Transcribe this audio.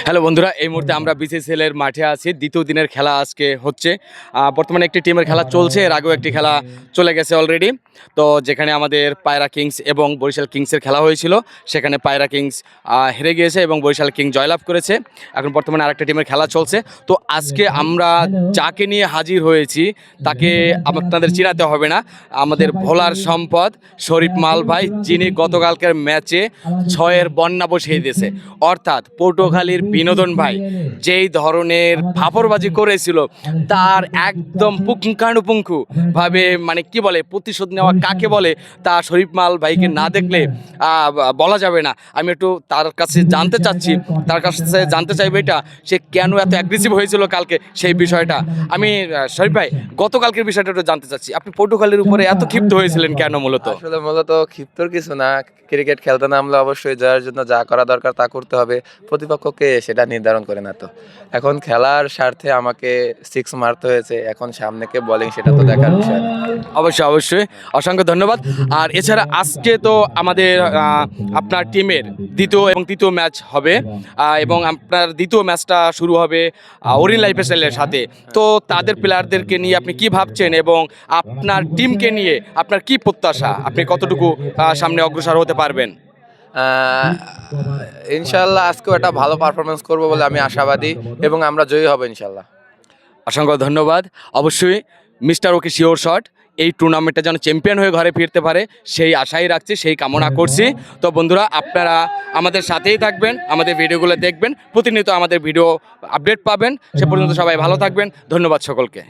Hello বন্ধুরা, এই মুহূর্তে আমরা বিসিসিএল এর মাঠে আছি। দ্বিতীয় দিনের খেলা আজকে হচ্ছে। বর্তমানে একটি টিমের খেলা চলছে, এর আগেও একটি খেলা চলে গেছে অলরেডি। তো যেখানে আমাদের পায়রা কিংস এবং বরিশাল কিংসের খেলা হয়েছিল, সেখানে পায়রা কিংস হেরে গিয়েছে এবং বরিশাল কিংস জয়লাভ করেছে। এখন বর্তমানে আরেকটা টিমের খেলা চলছে। তো আজকে আমরা যাকে নিয়ে হাজির হয়েছি তাকে আপনাদের চিনাতে হবে না, আমাদের ভোলার সম্পদ শরীফ মাল ভাই, যিনি গতকালকের ম্যাচে 6-এর বন্যা বসিয়ে দিয়েছে। অর্থাৎ পটুয়াখালীর বিনোদন ভাই যেই ধরনের ফাপড়বাজি করেছিল, তার একদম পুঙ্খানুপুঙ্খু ভাবে মানে কি বলে প্রতিশোধ নেওয়া কাকে বলে, তা শরীফ মাল ভাইকে না দেখলে বলা যাবে না। আমি একটু তার কাছে জানতে চাচ্ছি, তার কাছে জানতে চাইবো এটা সে কেন এত অ্যাগ্রেসিভ হয়েছিল কালকে, সেই বিষয়টা আমি শরীফ ভাই গতকালকের বিষয়টা একটু জানতে চাচ্ছি। আপনি পটুয়াখালীর উপরে এত ক্ষিপ্ত হয়েছিলেন কেন? মূলত আসলে ক্ষিপ্তর কিছু না, ক্রিকেট খেলতে নামলে অবশ্যই জয়ের জন্য যা করা দরকার তা করতে হবে, প্রতিপক্ষকে সেটা নির্ধারণ করে না। তো এখন খেলার স্বার্থে আমাকে 6 মারতে হয়েছে, এখন সামনে কে বোলিং সেটা তো দেখার বিষয় না। অবশ্যই অবশ্যই, অসংখ্য ধন্যবাদ। আর এছাড়া আজকে তো আমাদের আপনার টিমের দ্বিতীয় এবং তৃতীয় ম্যাচ হবে, এবং আপনার দ্বিতীয় ম্যাচটা শুরু হবে ওরিয়েন্ট লাইফস্টাইলের সাথে। তো তাদের প্লেয়ারদেরকে নিয়ে আপনি কি ভাবছেন এবং আপনার টিমকে নিয়ে আপনার কি প্রত্যাশা, আপনি কতটুকু সামনে অগ্রসর হতে পারবেন? ইনশাল্লাহ আজকেও একটা ভালো পারফরমেন্স করবো বলে আমি আশাবাদী এবং আমরা জয়ী হব ইনশাল্লাহ। অসংখ্য ধন্যবাদ। অবশ্যই মিস্টার ওকে শিওর শট এই টুর্নামেন্টে যেন চ্যাম্পিয়ন হয়ে ঘরে ফিরতে পারে সেই আশাই রাখছি, সেই কামনা করছি। তো বন্ধুরা, আপনারা আমাদের সাথেই থাকবেন, আমাদের ভিডিওগুলো দেখবেন, প্রতিনিয়ত আমাদের ভিডিও আপডেট পাবেন। সে পর্যন্ত সবাই ভালো থাকবেন। ধন্যবাদ সকলকে।